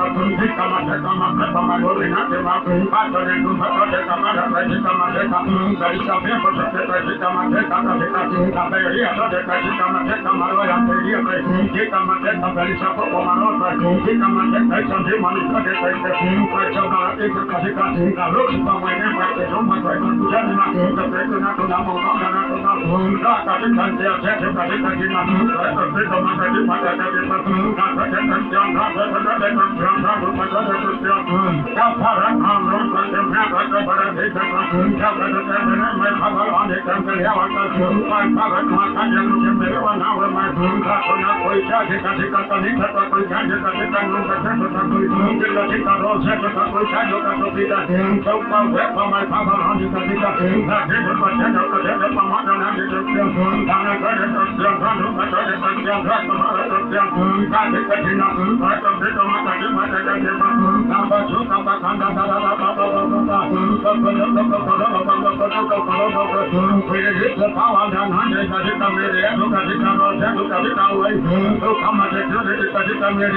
Thank ทิกรรมเทกรรมเทกรรมโลลินะเทมาปัจจเนตุภะเทกรรมะเททิกรรมเทกรรมสริสะเพียปะเททิกรรมเทกรรมเทกรรมตะเปริยะเททิกรรมเทกรรมโลยันเตริยะทิกรรมเทกรรมสริสะโปมะโนทิกรรมเทเทสันติมณิเทเทเทปัจจนาเอกคสิกะนะโลสิปะมะเนปะเตโสมะไตมันตุจานิมาเตเตตุนะตุนะโมนะนะตุนะราตะติขันเตเทเทกะติกะตินะเตเตมะเตติมะเตเตปะนะเตเตตันยังนะเตเตเตตันยังนะรุปะเตเตตุยังกะภะระหังโรตะเตมะกะเตปะระเทตะกะกะเตเตเตนะไมภะภะอะเนกังเตยะวะตะสุปันภะระมะกัญญะนุเชเมวะนะวะมะสุขะโนะโคยชะเทกะติกะตะนิทะตะโคยชะเทกะติกะนุกะเตตะโคยจิตะติกะโรเชตะโคยชะโยกะโตปิดะสุปะเวะปะไมภะภะอะนิกะติกะนะเทตะปะเทตะปะเทตะปะมะนะนะเทตะทานะกะเตตะยังทานุกะเตตะยังทะมะระตะยังกะเตกะตินะภะตะเทตะมะตะติมะตะจะเทมะนะบะสุกะปะคันดะดะดะบะบะบะบะบะกะปะนะกะปะนะบะบะบะกะปะนะบะบะบะเวริสะภาวะญาณะเนกะติกะเมเรทุกะติกะโรเชทุกะติกะไวทุกขมะเทตุเนกะติกะเมเร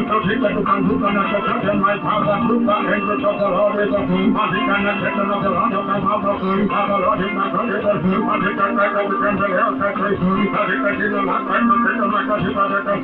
ทุกทิกะตุกังทุกะนะจะเทไมภาวะทุกะเห็นตุตะโรเรตะมาติกะนะเทตะนะจะนะกะภาวะคุภาวะโรหิมะโรเรตะมาติกะนะกะตุกังเทเลโอตะคุมาติกะตินะนะกะตุเทตะนะกะสิปะตะกะ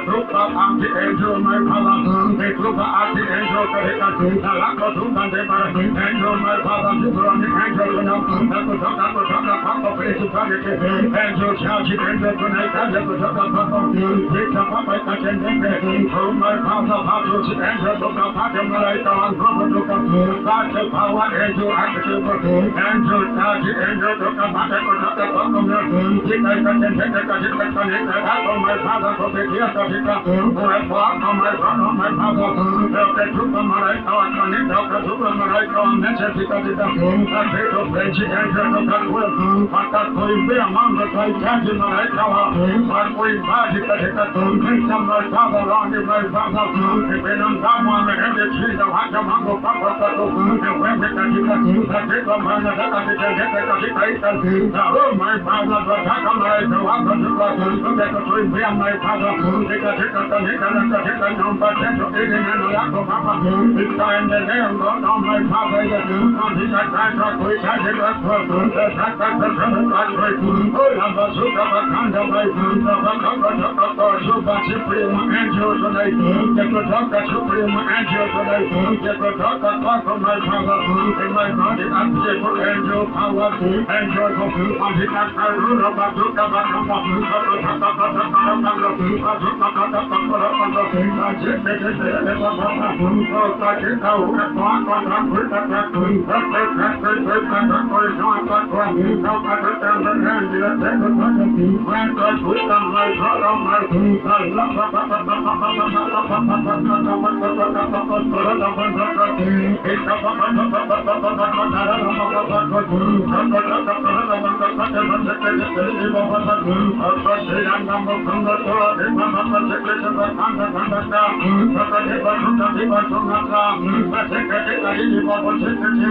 ทุกะอังติเอโจไมภาวะเอทุกะอังติเอโจกะเฮตะนะละกะทุกันเตปะเอโจไมภาวะทุกะนิเอโจนะนะตุทะนะตุทะนะภาวะเปสุภะเกเอโจชาจิเอโจตุนะกะจะตุทะนะภาวะเอทะภะไปกะเจนเตโทไมภาวะภาตุสิเอโจตุกะภะจมะไรตะวันภาวะตุกะภะจะภาวะเอโจอักจุปะเอโจชาจิเอโจตุกะภะจะตุทะนะภาวะเอจิไตกะเจนเตกะจิตกะนิกะภะไมภาวะโตเปเทียกะจิกะโอเอภะไมภาวะไมภาวะเอเตทุกะมะไรตะวันกะนิกะกะทุกะมะไรตะวันเนเชติกะจิตะอะเทโตเปจิเอโจตุกะคุภะตะคุยเปียมังกะไทชะจิมะไรตะวะภะคุยภะจิกะจิตะตุนเสัมมาภาวะรานิไมภาวะเปนังธรรมะเมเดชิตะภะจะมังกะภะตะตุเอเวเมกะจิกะอะเทโตมะนะกะจิกะเจกะจิไตตะนะโอไมภาวะตะกะมะไรตะวะกะจุกะตุนเตกะคุยเปียมัยภาวะเอกะจิกะตะนิกะนะกะจิกะนอมปะเทโตเอเนนะนะกะภะภะอิตาเนเนงกะนอมไมภาวะยะตุอะทิกะตะกะคุยชะเจกะโตตุนเตกะตะตะนะกะคุยโอละบะสุกะปะคันดะไมตุนตะภะคะตะตะตะสุปะสิปริมะแอนโจโตไนเจกะทะกะสุปริมะแอนโจโตไนเจกะทะกะทะกะไมภาวะเอไมกะดิอันเจโกแอนโจภาวะแอนโจโตอะทิกะตะรุระบะสุกะปะคะปะตะตะตะตะตะตะตะตะตะตะตะตะตะตะตะตะตะตะเจเตเตเตเลบะภะโอตะเจตะโอตะตะตะตะคุตะตะคุตะตะตะตะตะตะตะคุยนะตะคุยตะตะตะตะตะเจเตเตเตเตมันตะคุตะไมภะระไมตะละภะภะภะภะภะภะภะภะภะภะภะภะตะมันตะตะตะตะตะตะตะมันตะตะเอตะภะภะภะภะภะภะภะภะภะตะละภะภะภะภะตะตะตะตะตะละมันตะตะตะมันตะเตเตเตภะภะภะอะปะเสยันนัมคังกะโตเดภะภะภะเสกะสะภะคังกะคังกะตะตะตะเดภะสุตะเดภะสุนะกะปะเสกะเดกะดิภะภะเสกะเด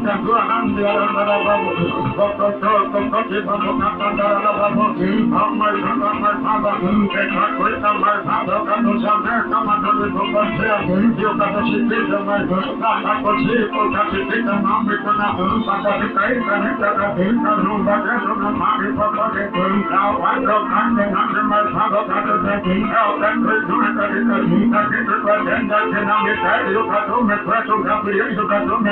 ตะกุหังเดละนะละภะภะตะตะตะตะเดภะสุนะกะตะละภะภะอะไมภะภะไมภะภะเอทะคุยตะไมภะภะกะตุสัมเมกะมะตุลิภะภะเสโยกะตะสิติตะไมภะตะโกสิโกกะสิติตะมะมิตะนะปะตะสิไกตะนิตะกะตะรุบะเดสุนะมะมิภะภะเดดาวะโลคันเดนะเดไมภะภะกะตะเดเอาตะคุยสุนะกะดิตะตะกิตะกะเดนดะเทนะมิตะโยกะตุเมภะสุกะปิยสุกะตุเม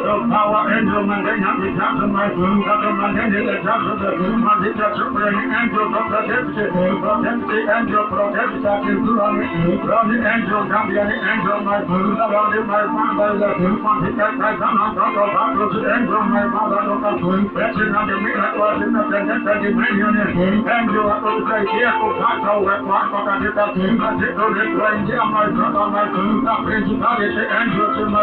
โอภาวะเอนโยมันเดนะมิตะสมัยกะตุมันเดนะจะสุดะมันดิจะสุเปรนิเอนโยกะประเทศเปรเทศเอนโยประเทศจะกิตุรานิรานิเอนโยกัมยานิเอนโยมารานิมาฟังบาลามันดิจะไกซะนะตะตะตะรุสิเอนโยมาบาลาโลกะตุเปชินะเดมิระวะสินะเดนะตะดิเมโยเนเอนโยอะตุไกเกียโกภาทาวะวะปะกะดิตะติอะจิโตเรตัวอินเดียมาตะตะมาตะเปจิตาเรเอนโยสิมา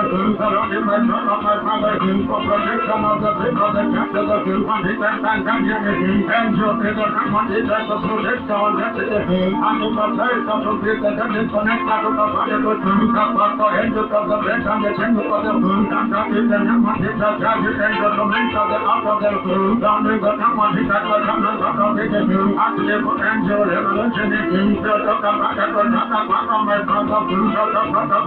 รานิมาตะตะมาบาลาโกประเทศสมาตะเปกะเดนะตะตะมันดิจะตังกันยาเนเอนโยเอเดนะมันดิจะตะโปรเจกต์ตะวันเดอันนี้มาใช้ตะโปรเจกต์ตะเดนคอนเนคตะตุกะฟะเดตุกะฟะตะเอนโยกะฟะเรซันเดเชนโยกะเดตังกะดิเดนะมันดิจะจะดิเอนโยคอมเมนต์ตะเดอะตะเดตอนนี้ก็ทั้งมันดิจะตะทั้งนั้นตะเดเดอันนี้ก็เอนโยเรเวลชั่นนี่เดตะกะฟะเดตุนะตะฟะตะไมภะตะตุตะฟะตะ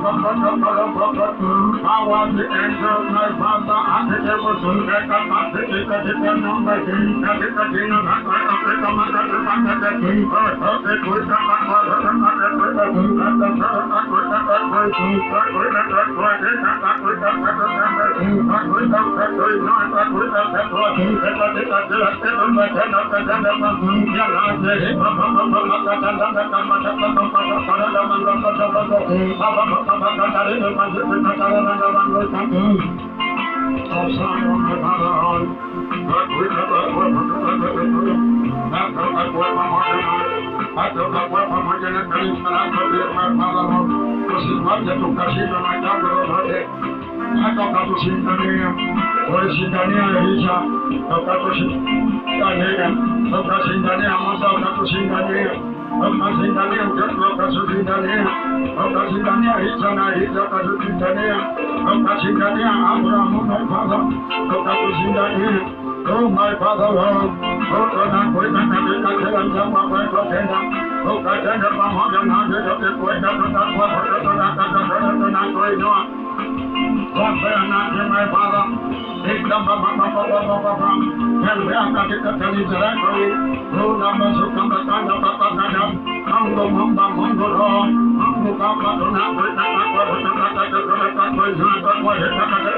was the angel, my father, and the devil, so that the master is the different number, that is the king of Africa, mother, the king, the good, the mother, Oh, my father, oh, not going to have my father.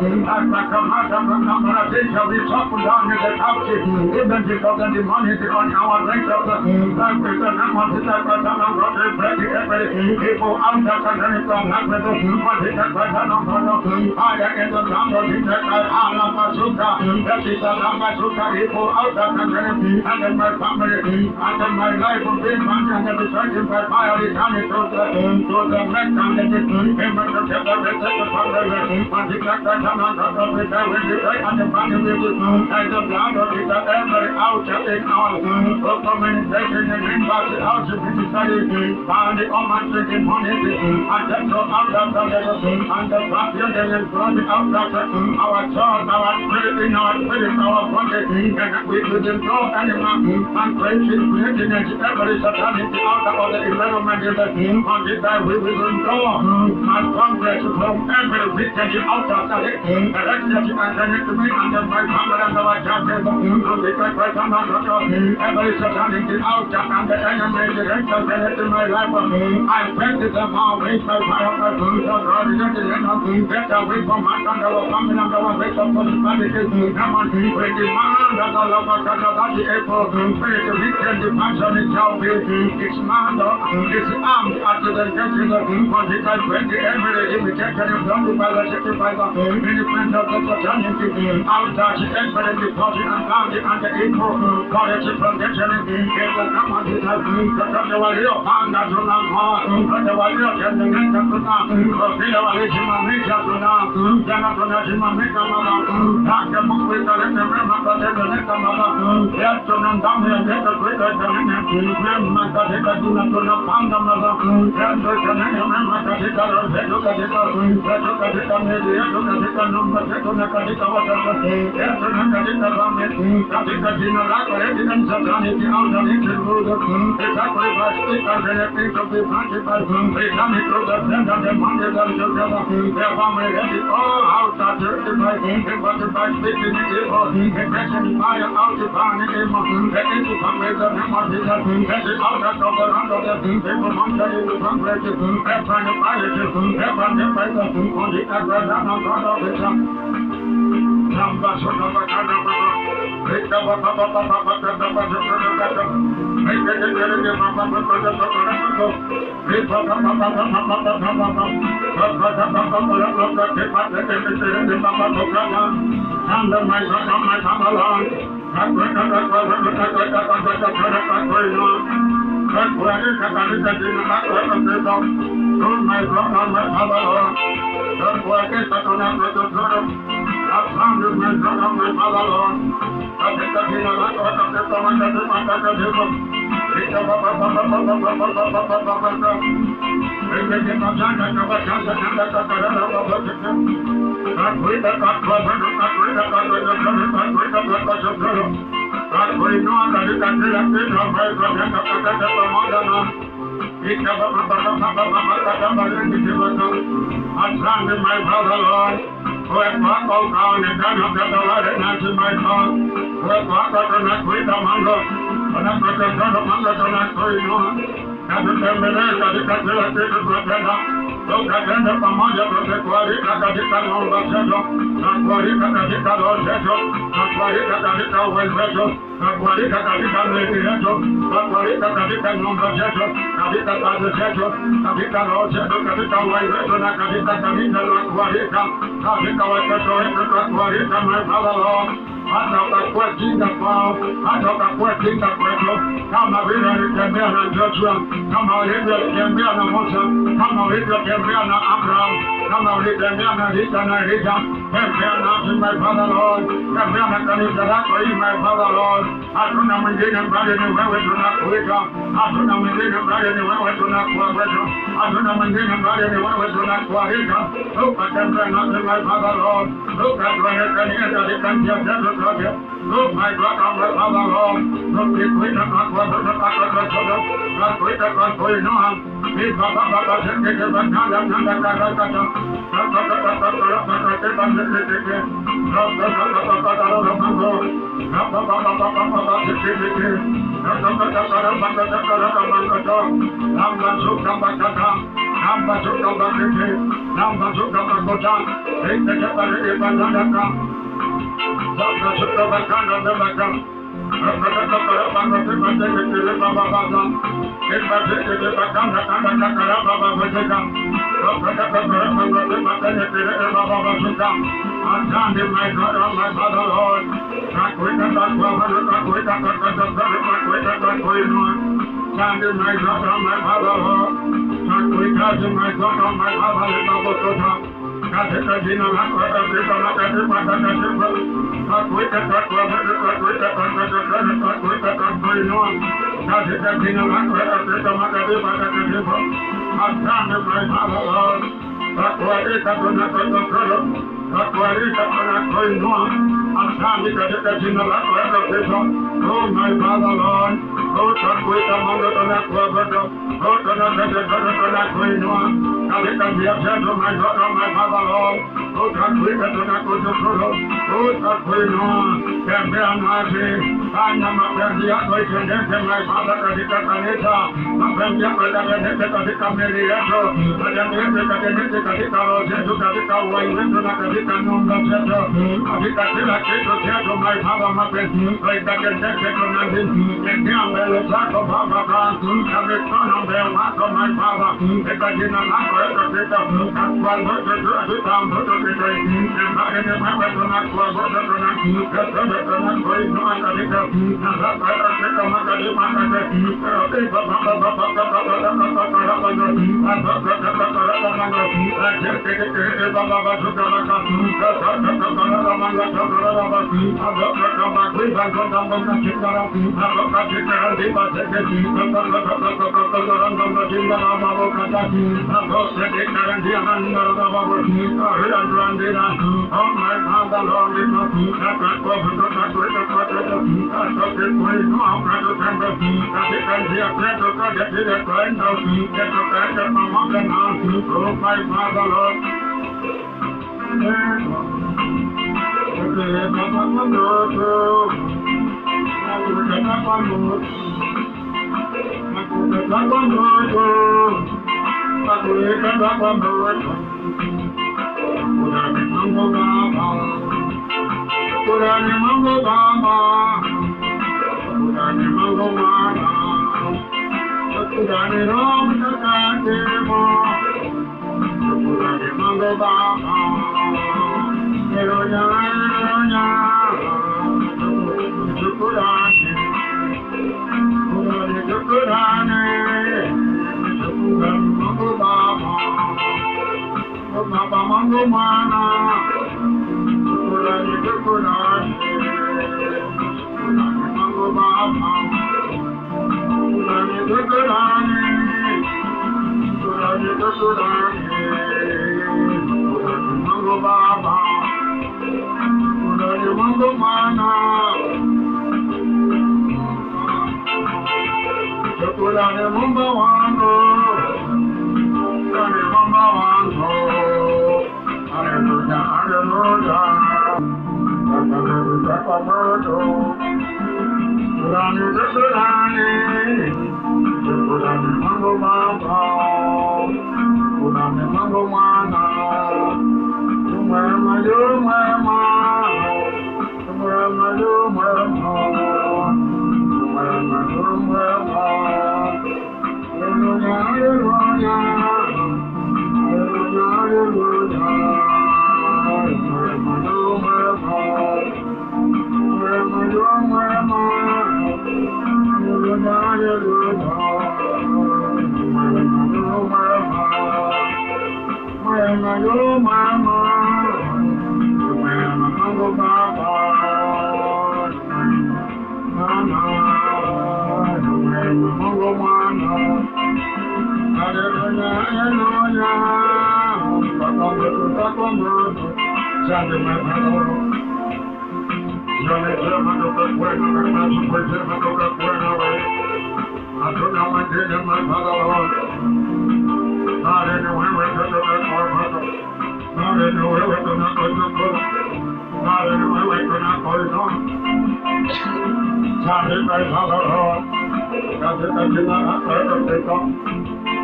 Asta kamata kamara they shall be toppled down in the top. Even the God and the money is on our right of the that is the name of the God and bread every people out of the name of not with the what is that by the number I get the number in the Allah Masuka that is the Masuka people out of the name and my family and my life will be and the searching by fire is coming to the next time that is remember to tell the father and the God and the and the family and the blood of the every out of it all communication and inbox out of the study found the almighty money and that's so out of the and the family is running out of our soul our spirit in our body and we couldn't go anymore and praising creating every satanic out of the environment in the on this time we will go and congress from every weekend out of the and then to me and then my family and our churches because I every satanic out and the enemy is in my life I practice them all ways by fire by food or God is not the end of the get away from my and our family and our way of politics come on we demand that all of us that the April spirit of weekend the passion is shall be it's man it's armed after the judging of political 20 every day we take care of them by the 65 independent of the satanic out that every deposit and found it under April college foundation it will come on this have the value and that's on our the value of the next to now the value of my make to now jana to na jima make mama tak the book with the remember the next mama yes to na dam and the great the remember the do not to na found mama and the remember the look at the number to na ka the what yes to na the ramit the dino la residence satanic out of it the sacrifice and the things of the sacrifice they come to the center of the mountain of the family all out of the but the by speaking the fire out of the mountain that is to come with the mountain that is out of the land of the people mountain in the family that find the fire that find the fire on the other side of the sun number so number Look, my God, my Father, Lord, look, we quit the God, what the God, God, quit the God, for you know, we Papa, Papa, send it to the God, and the God, Namba Suka Bakiti, Namba Suka Bakota, Rita Chapari Banadaka, Saka Suka Bakana Nabaka, Rakata Parabanga Baba, If I take the Bakana Baba Vajaka, Rakata Parabanga Baba Suka, I stand in my God on my Father Lord, Rakwita Rakwita Stand in my God on my Father Lord, Rakwita in my God on my Father Lord, Kaseta Jina Rakwita Oh my Father Lord, oh Takwita Mangatana Kwabata, oh Tanaka Koinoa, Kalika Biato, my God, my Father Lord, oh Takwita Tanako, oh Takwinoa, Cambia Nasi, Anamakandia, my Father Kadika Kaneta, Mapania Kadika Meriato, Kadika Kadika Roseto, Kadika Wayne, Kadika Numba Seto, Kadika Seto, my Father Mapesi, like that can take on nothing, and down there is like a Baba, every son of their Mark of my Father, if I did not have a bit of that's one word to do it down to the tree, and not in the Bible to not for what the not going on the little, and that's why I take a matter of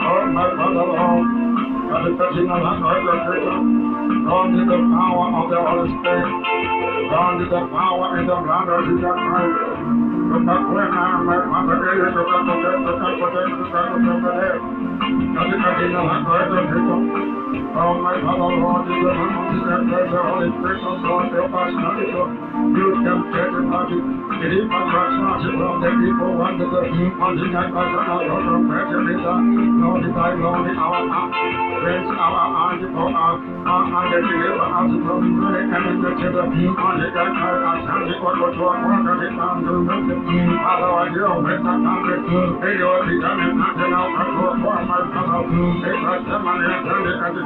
Oh, my Father, God is touching on our heart, God is the power of the Holy Spirit. God is the power in the blood of Jesus Christ. God is touching on our heart, oh my Father, Lord, in the name of Jesus Christ, the Holy Spirit of God, help us not to use them everybody. It is my responsibility from the people want to go on the night by the Lord from President, Lord, thy Lord, our friends, our eyes, for our eyes, deliver us from the enemy, the children, on the night by our sons, what was your work, and it found to the Father, I do, with the country, they will be done in nothing else, for my Father, they got them on the attendant, and the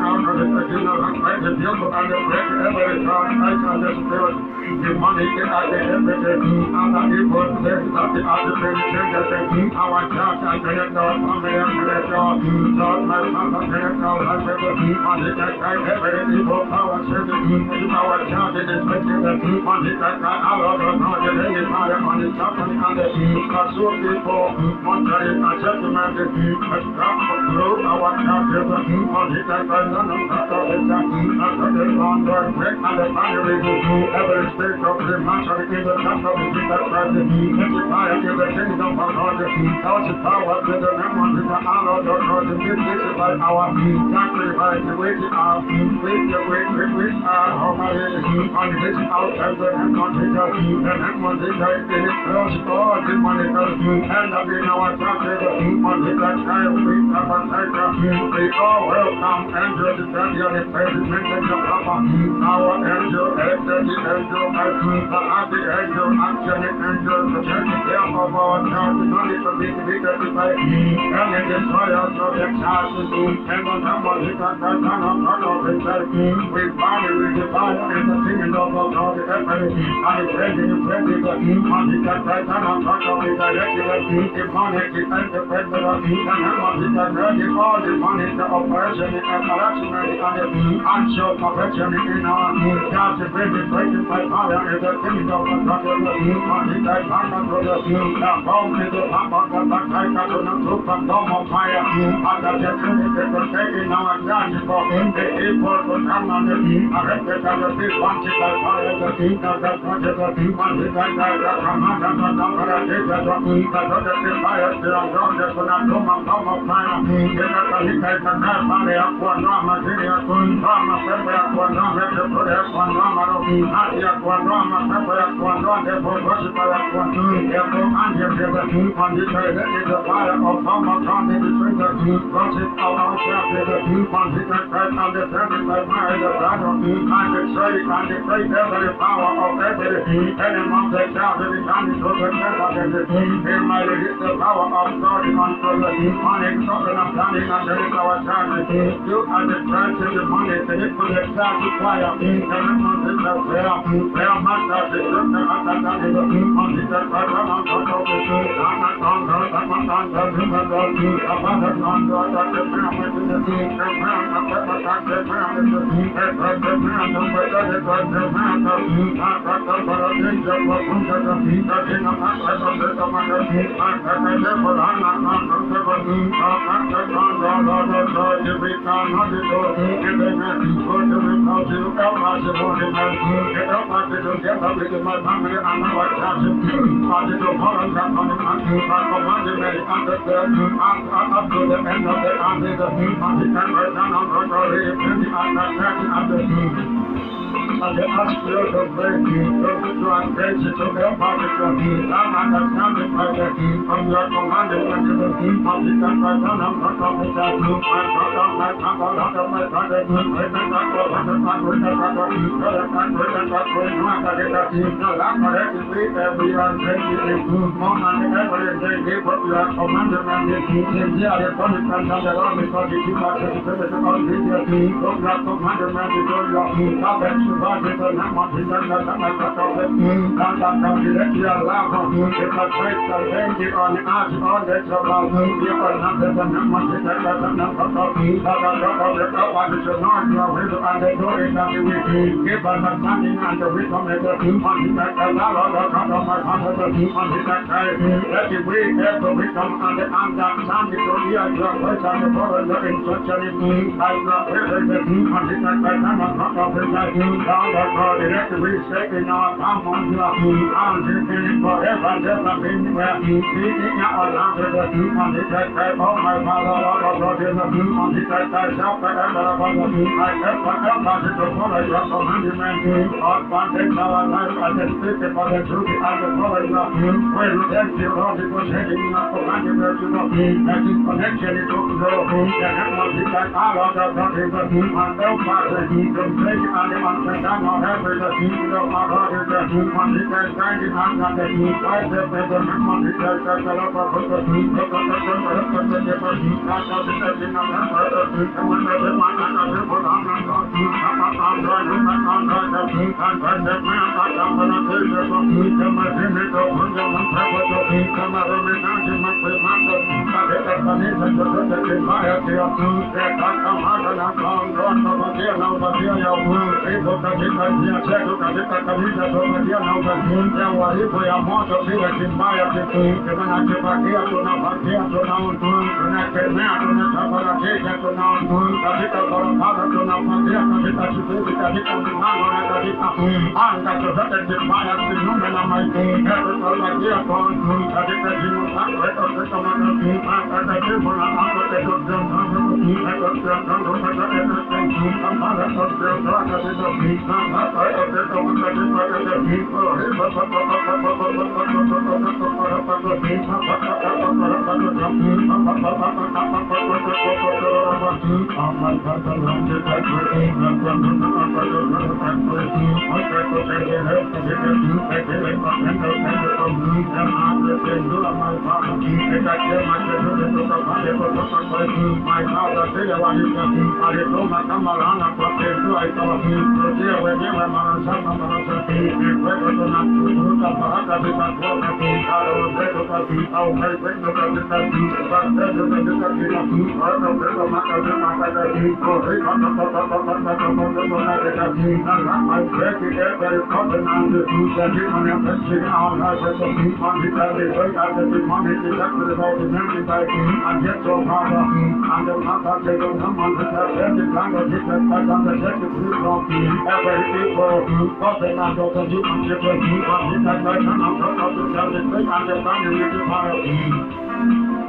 the money get out there, everything. I'm not able to let it out the other thing. Our church, I can't know, I'm there, Lord, my Father, can't know, I said, money that I have very evil power, service, our church, it is making the money that I love, not the lady, my money, company, and the Kasu people, Montari, I said to my has come through our church, money that I love, not the Lord, break and the family, every state of the master in the camp of the Jesus Christ, the fire in the kingdom of God, God's power to the memory of the honor of God, the business by our sacrifice, which are, which are, how many, on this outside the name of Jesus, the name of Jesus, in its close God, the money, and up in our church, on the side, we have a cycle, we all welcome, angel, the daddy of the president, the Papa, our angel, the angel, the happy angel, angelic angel, the church of our church, the money to be justified, and in the soil of the church, and the number of the God of the church, we find it with the power in the singing of God, the heaven, and the praising of the money that I cannot talk of the direction, the money, the president of the all the money, the operation, the correction, and the actual correction in our church, the breaking by fire, and the kingdom of God, the money that I cannot go to the bomb, the papa, the back, I cannot look from dome of fire, and the technical to take in our church for the people to come on the arrested and the big wanted by fire, the kingdom of God, the money that I command and the number of days that the fire, the ground, the dome of fire, the Catholic, the Catholic, Aquanama, Rama, Pepper, Aquanama, the Aquanama, Adia, Aquanama, Pepper, Aquanama, the worship of Aquanama, the on this is the fire of Mama Tommy between the worship of ourselves, the on this Christ and the service by fire, the blood of and the trade and the great every power of every enemy of the child, every time it was a member, and might is the power of God unto the demonic sovereign of planning and the our child. You are the Christ in the money, the equal exact fire, the remnant is the prayer master, the doctor, and the on this Christ on top of the and the spirit of faith, those who are crazy to their body, I'm understanding by the from your commanded unto the of the conversion of the prophet, my brother, my father, my brother, God is the name of Jesus, the name of God. God that comes to let you allow him. If I pray to thank you on the arch on the trouble, you are not the name of Jesus, the name of God. God of the God is the Lord, you are with and the door is not the way. Give us understanding and the wisdom of the on the back of the Lord, the God of my Father, on the back side. Let the way have the wisdom and the understanding to hear your voice and the follow the instruction in I love the on the back by time of the life. God of God, let the way stay in our palm on you. I'm drinking forever, never been where speaking out loud to the on the back side. Oh my Father, Lord of God, in the on the back side, shall forever above the I have forever to follow your commandment. God wanted our life as a spirit for the truth and the follow your will. Thank you, Lord, because heading your commandment to know that is connection is to grow. The name of the back, all of the God is the on the Father, the place and the mountain down on every the people of our God is the on the back side, the hand and the right the name of the church of the love of the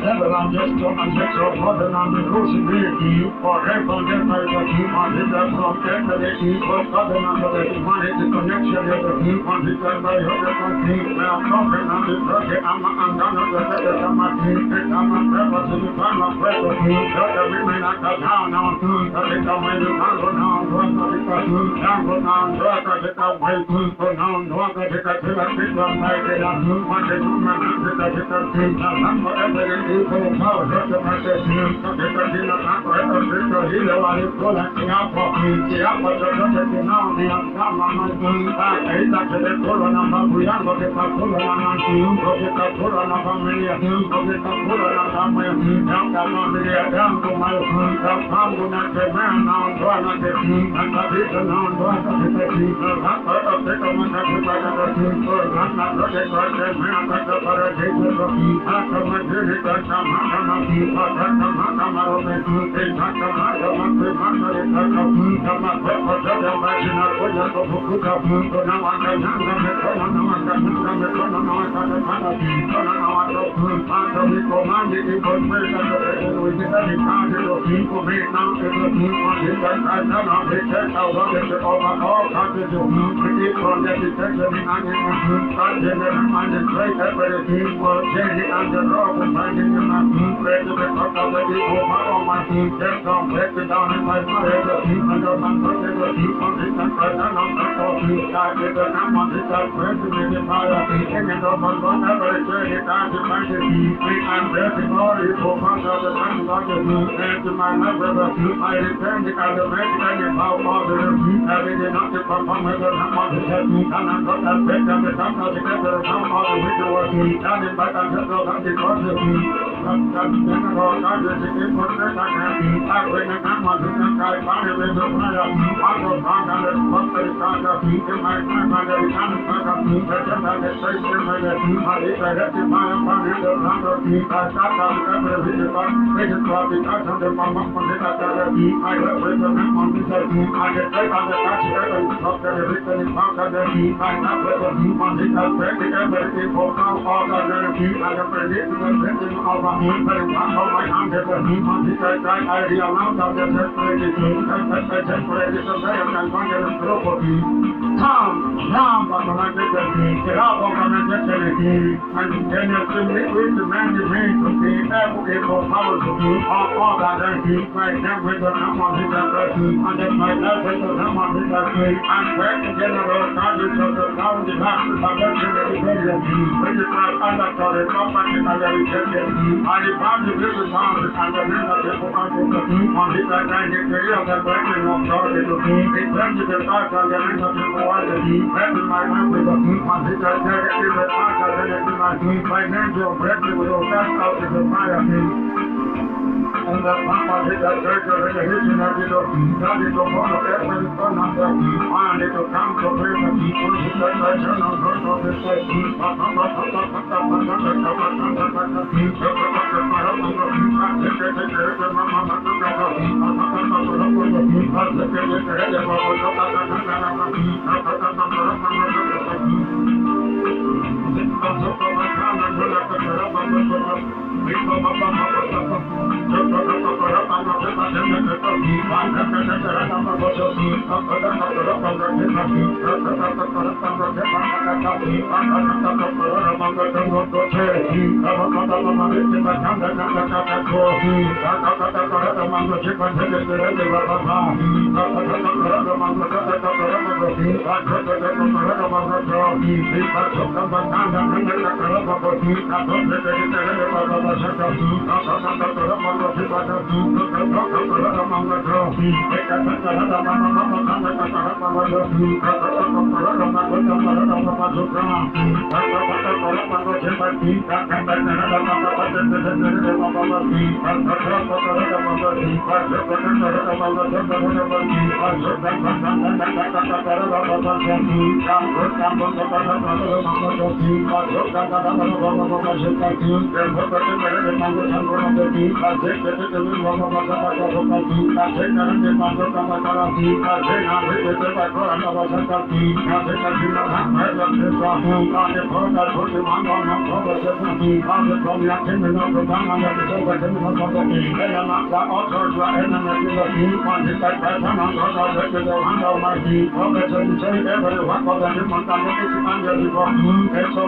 Heaven on just so and just so heaven on the ocean for heaven just like the heat on the earth from there to the heat for heaven on the money the connection of the heat on the earth by your heat now coming on the earth I'm done of the feathers of my feet I'm a purpose in the time of breath of heat so that we may not go down on that it come when you can't go down down go down that it come way go down that it come to the feet of my day one day you man that it come to I'm forever people power that the master that it can be not for every so he the one is going to up for the up for the now the come on my back is that the corona we are going to corona on you go to corona family go to corona family now come on the down to my come to not the man now go not the and the people now go to the people not for the common that we got the people not the man that the paradise go after my God is the number one that does breath in the fire. And you know, but one ever said it, God is my disease. I'm breathing all you for one of the times I can do. And to my mother, I return the kind of medical and how all the having enough to perform with the number one that and I got that breath and the time of the together of all the wicked work. And in fact, I'm just going to cause it. That's general, God is the important I can. I bring a number to the sky, body with the fire. I go back and the first of the time of in my time and the time of the just as the same thing with it. I eat a hefty fire upon it, the land of the I sat down every visit on, make it for the touch of the mama from the other. I left with the man on the side. I get straight on the touch every talk that the victim is found at the I not with the on the touch, breaking everything for now, all the energy. I am predicting the printing of my hand, but it's not my hand, the on the side, I realize of the separated, the separated, the very unconscious group of you. Come, now, but when I get the get out of the destiny, and then you simply with the man the means to be advocate for power to do all that energy, my name with the number of his person, and then my life with the number of his person, and where the general charges of the town department of the presidency, which is not under the company and the rejection, and the party will be found and the men of the people on his side, the career of the breaking of authority to be, in terms of the fact of the men of the quality, and my name with the on his side, is the fact of the my name will break with the cast out of the fire. And the Papa did that church of the vision of the God is the one of every son of the and it will come to bring the people to the nation of God of the state.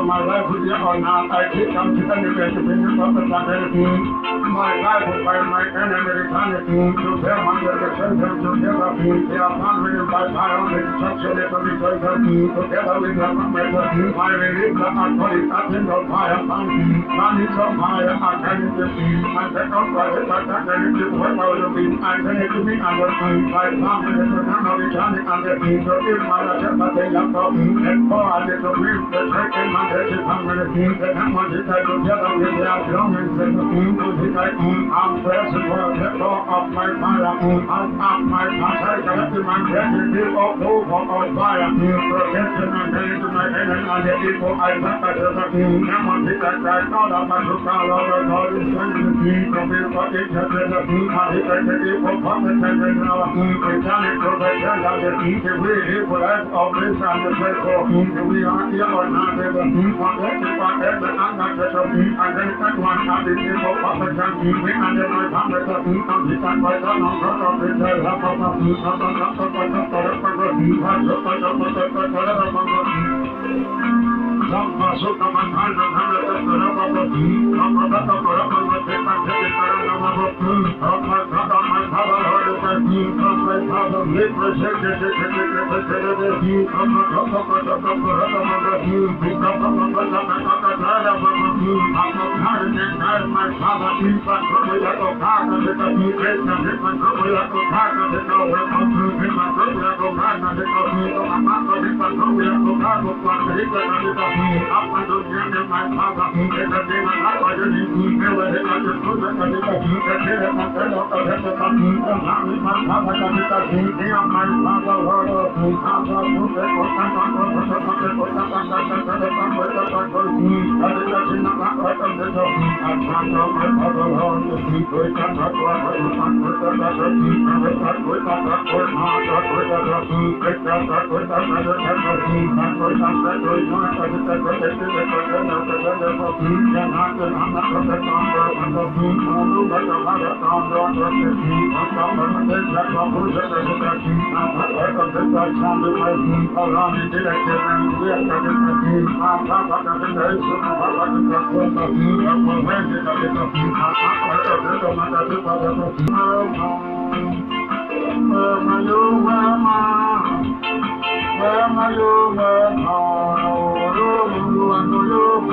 My life with you or not, I keep on to penetrate the fingers of the planet. My life will find my enemy eternity to them under the shelter together. They are founded by my own instruction to be chosen together with the maker. My relief that I call it nothing of fire, man is on fire, I can it to be. I take off by it, I can it to work out of it. I can it to be under my family is the name of eternity under me. So if my life but they have to and for I did the real the second man that is coming the name of it together with their young and I'm present for the law of my fire. I'm my pastor, collecting my gratitude of hope of fire. Protection and going to my enemy and the people I left at the name of it that I thought of my local over God is sending me to be for each other. And it is the people from the tender now. We tell it to the gender that we live for us of this and the faithful. We are here or not able to for every anger and then that one have the people of the country. We under my family of the time by the number of the help of the ข้าไปพาเราเล็กประเสริฐเด็ดประเสริฐที่ข้ามาข้ามาข้ามาข้ามาข้ามาที่ข้ามาข้ามาข้ามาข้ามาข้ามาที่ข้ามาข้าเดินทางมาข้ามาที่ปัจจุบันเราต้องข้ากันเด็กที่เกิดมาเด็กมันก็เราต้องข้ากันเด็กเราต้องคือเด็กมันก็เราต้องข้ากันเด็กเราที่ต้องมาก็เด็กมันก็เราต้องข้าทุกวันเด็กเราเด็กที่อัปมันต้องเรียนเด็กมันข้ากันเด็กเด็กมันข้าไปจนถึงไม่ว่าเด็กเราจะรู้เด็กเด็กที่เกิดเด็กมันก็เราต้องเด็กมันต้องหาเด็กมันข้ากันเด็กที่เด็กมันข้าก็เราที่ข้าก็รู้เด็กคนต่างคนคนต่างคนต่างคนต่างคนต่างคนต่างคนต่างคนเด็กที่นักเราต้องเด็กที่อันนั้นเราไม่พอเราที่เคยกันรักเราไม่ฟังคนต่างคนที่เราตัดคนต่างคนมาตัดคนต่างคนที่เกิดตัดคนต่างคนต่างคนที่ตัดคนต่างคนโดยมาตัดคนต่างคนที่เกิดคนต่างคนที่ยังหาเงินหาเงินคนต่างคนคนที่มาดูมาดูมาดูตามดูตามที่มาตามมาเดินแล้วก็รู้จักกันที่มาแล้วก็เดินไปชมดูไปเอาล่ะนี่เด็กๆมันเรียกกันที่มาพาพากันเดินสู่มาพากันกับคนที่เราไม่ได้กันที่มาพากันเดินมาจากที่มาจากที่มาโยมาโยมาโยโยมันโยม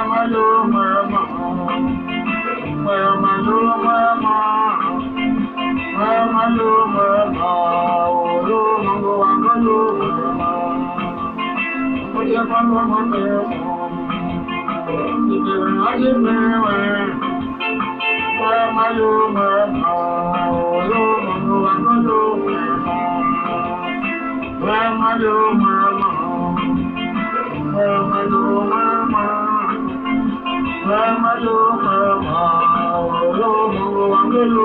าโยมามาโยมามาโยมาโยมันโยมันโยมาโอ้ยมันมันโยที่เดินหาที่เมื่อมาโยมาโยมันโยมันโยมาโยมามาโยมามาโยมาโยมันโยมันโย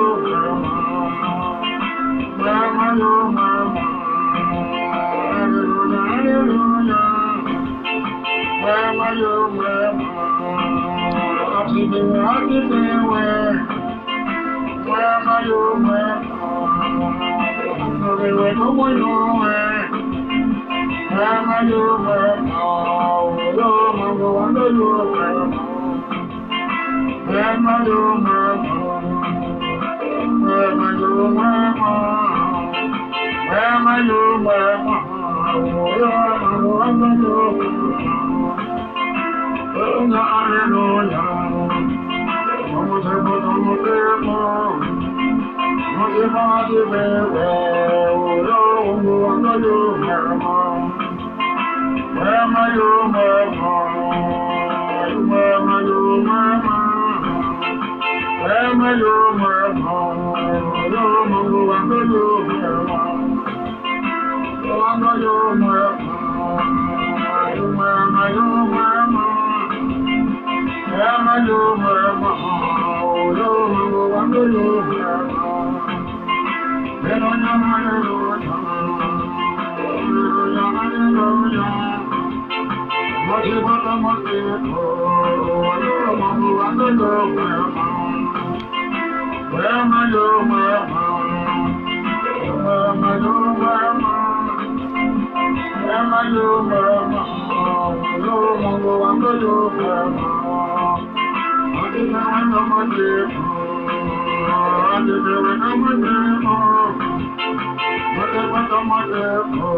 มาโยมามาโยมาที่เดินหาที่เมื่อมาโยมาโดยว่าเขาไม่รู้มาโยมาโยมันโยมันโยมาโยมามาโยมามาโยมาโยมันโยนะอะไรโน่ยมะเทมะมะเทมะมะเทมะเทเวโยมันโยมาโยมามาโยมามาโยมาโยมันโยมันโยมาโยมามาโยมามาโยมาโยมันโยมันโยเดี๋ยวนะมาโยมาที่บ้านมาที่โอ้โยมันโยมันโยมาโยมามาโยมามาโยมาโยมันโยมันโยมาที่บ้านมาที่มาที่บ้านมาที่มาที่บ้านมาที่โอ้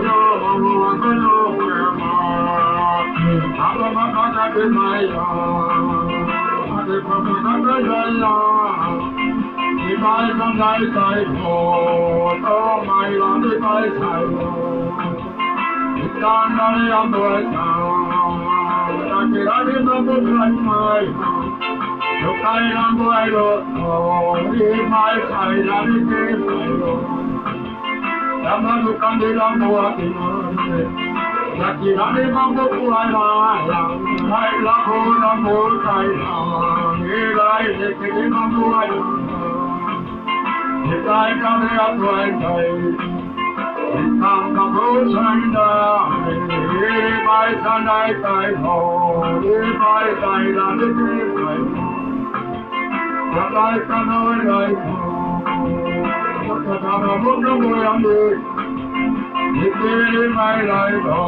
โยมันโยมันโยอาบมาคันเดินมาอาเดินมาคันเดินมาที่ไปทางใดใส่โผล่ต้องไม่ลองที่ไปใส่ที่การนั้นยังด้วยตาจากที่เราที่ต้องพูดกันไม่ทุกใครยังด้วยรถโอ้ที่ไม่ใส่เราที่ไม่ใส่รถแล้วมันทุกการที่เราตัวที่มันจากที่เราที่ต้องพูดกันไม่ละคนละพูดใจนี่ไรเด็กที่ต้องพูดกันที่ใจกันที่เราตัวใจที่ทำกับรู้ฉันได้ที่ไปฉันได้ใจพอที่ไปใจเราที่ใจจะได้กันเอาไว้จะทำให้บุญน้ำบุญยังดีที่ที่ไม่ได้พอ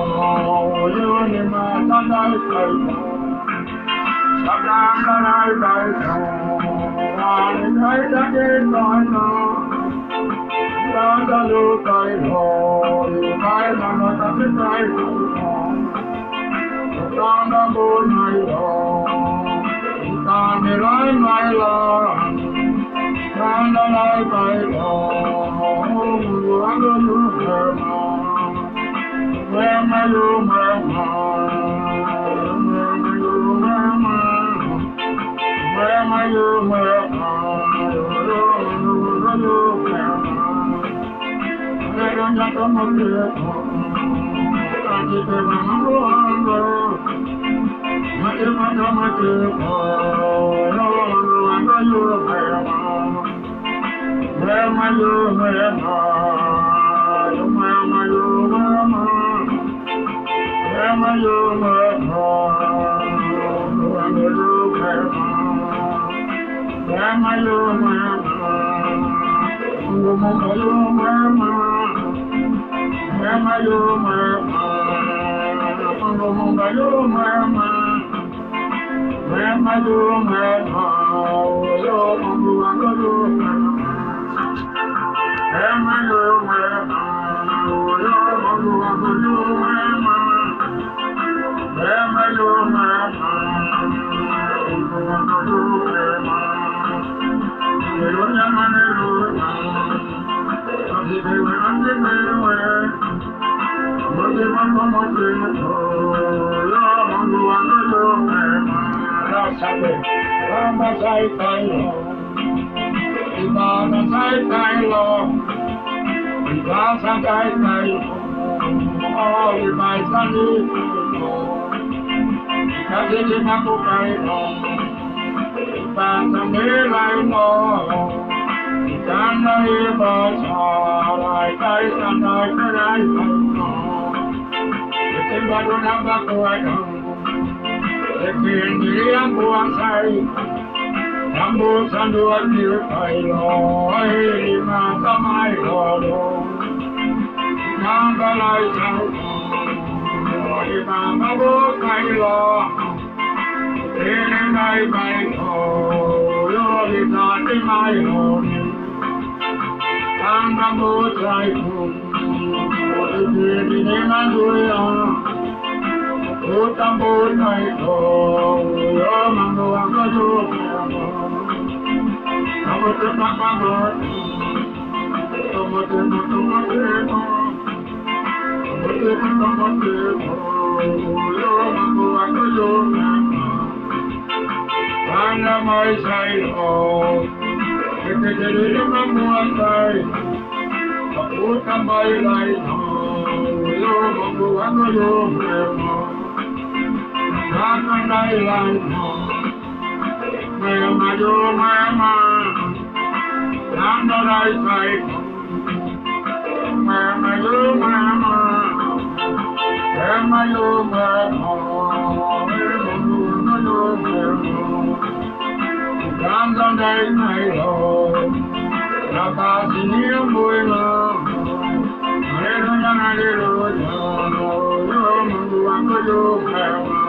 อยู่นี่มาฉันได้ใจพอฉันได้ใจพอ การใช้จะเดินน้อยน้อยการจะรู้ใจพออยู่ใกล้มันจะไม่ใจของการดำบุญไม่รอการไม่ร้ายไม่รอการอะไรไปรอวันก็รู้เมื่อมาเมื่อไม่รู้เมื่อมาเมื่อไม่รู้เมื่อมาเมื่อไม่รู้เมื่อมารู้เมื่อมาเรื่องยังต้องมาเกี่ยวการที่เป็นมันรู้มาเกี่ยวมาเกี่ยวรู้ก็รู้เมื่อมาเมื่อไม่รู้เมื่อมาเมื่อไม่รู้เมื่อมาเมื่อไม่รู้เมื่อมารู้ไม่รู้เมื่อมาเมื่อไม่รู้เมื่อมารู้ไม่รู้เมื่อมาเมื่อไม่รู้เมื่อมารู้ไม่รู้เมื่อมาเมื่อไม่รู้เมื่อมารู้ไม่รู้เมื่อมาAm I your man? Am I your man? Imana sai tai lo Iba sang kai tai Oh Ibai sani Kasi di maku kai lo Iba sang nilai lo Ikan na iba sarai Kai sanai kerai lo Ikin badu nambah kuai lo Ikin diri yang buang sai Sambu sanduan diri kai lo Lima samai lo Mangga lai sao Lima mabu kai lo Ini nai bai lo Yo lima di mai lo Mangga bu sai pun Ini nima dui lo Utang bu kai lo Yo mangga wangga ju Kamu tetap bangun, kamu tetap bangun, kamu tetap bangun. Yo mampu aku yo mampu, mana mai saya, kita jadi mampu aku, aku tambah lagi. Yo mampu aku yo mampu, jangan lagi. Mama yo mama. Nanda rai sai Mama yo mama Mama yo mama Mama yo mama Nanda rai sai lo Rapa sini yang boy lo Alelo yang alelo jano Yo mangu angko yo mama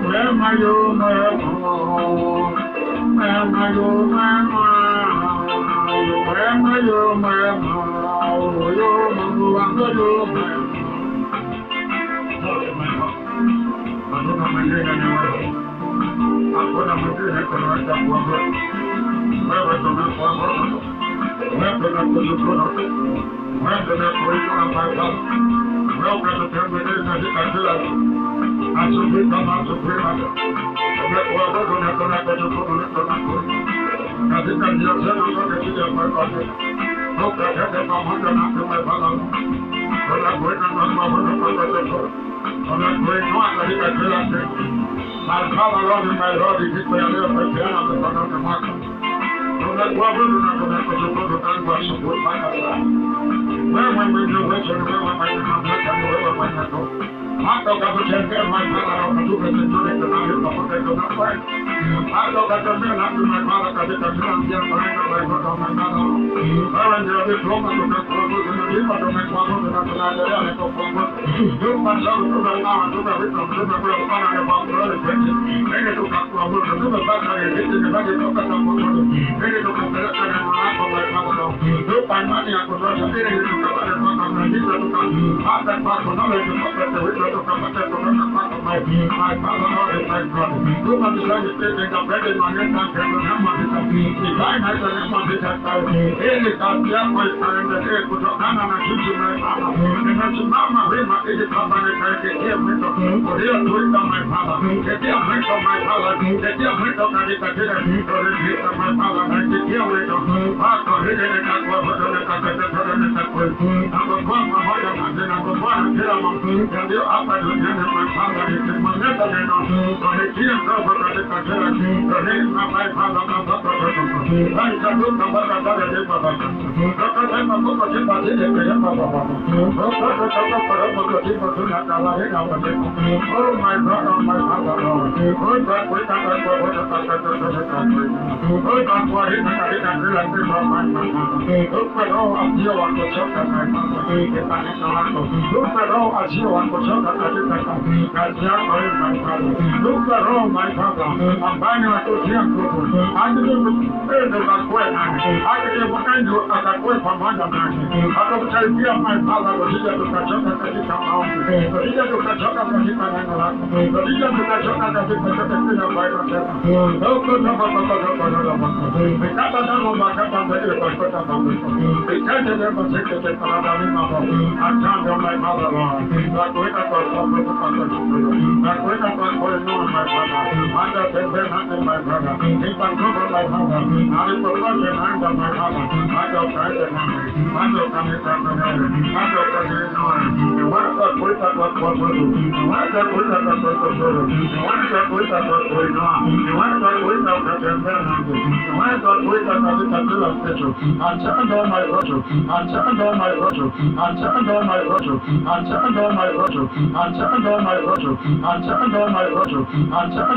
Mama yo mama Mama yo mama Mama yo mama yo mangu angko yo mama Aku nama dia nama Aku nama dia kalau ada buah Mereka nak buah Mereka nak buah Mereka nak buah apa Mereka nak terbenar nasi kacang Asal kita masuk berada Mereka buah nak buah Kasi dia sana kasi dia berkata, kau kata kamu jangan cuma balang. Kalau gue nak mahu nak kata, kalau gue nak lagi kata lagi. Kalau kalau ni mahu di situ yang dia percaya nak kata kemana. Kalau gue belum nak kata kan gue sebut mana lah. Memang menjual macam mana macam mana tu. Mato Gabuchente, my father, of the Duke of the Jury, the Name of the Duke. Mato Gabuchente, after my father, I did a grand young friend of my mother. Aaron, the other Roma to the Provo, and the River to make one of the National of Congo. You must have to the now and do the River of the River of Honor about the other questions. Many to come to a book, to the battery, hitting the budget of the Congo. Many to come to the National of my father. You find money and to Russia, to the other one of the River to come. After part of knowledge to come to the River to come to the part of my father or my brother. You must be like stating the bread in my hand and the number of the divine has a number of the time. Any time, yeah, my friend, the day to the Nana and Gigi, my father. And that's Mama, Rima, is the company that they gave me to here to it on my father. The dear friend of my father, the dear friend of the Dictator, or the dear of my father, and the dear friend of Marco, hidden in that was the Catholic. I was born my mother, and then I was born in Tiramon, and the upper to my father is in my Netherlands. So the dear of the Dictator, the name of my father, and the I can look at what I got a day for them. Dr. Emma put a tip on it, and the Emma Papa. Oh, my brother, my father, oh, but we can't go to the country. Oh, that's why he can't realize this on my father. Look at all of you on the shock at my father. Look at all of you on the shock at my father. That's not my father. Look at all my father. I'm buying a good young people. I didn't pay the way. I didn't find you at that way from one of them. I don't tell you my father was here to catch up at the town. But he had to catch up at the town. But he had to catch up at the town. No good number of the we got a number back up on the airport. We can't ever take the Paradamima. I can't tell my mother. Like we got for some of the country. Like we got for no my father. Under the Bernard and my brother. If I cover my mother, I will provide the hand of my father. I don't try the money. I don't come in from the head. I don't come in the way. The one that put that was what to do. The one that put that was what to do. The one that put that was going on. The one that put that was the Bernard. The one that put that was the Capilla Special. I turned on my rotor. I turned on my rotor. I turned on my rotor. I turned on my rotor. I turned on my rotor. I turned on my rotor. I turned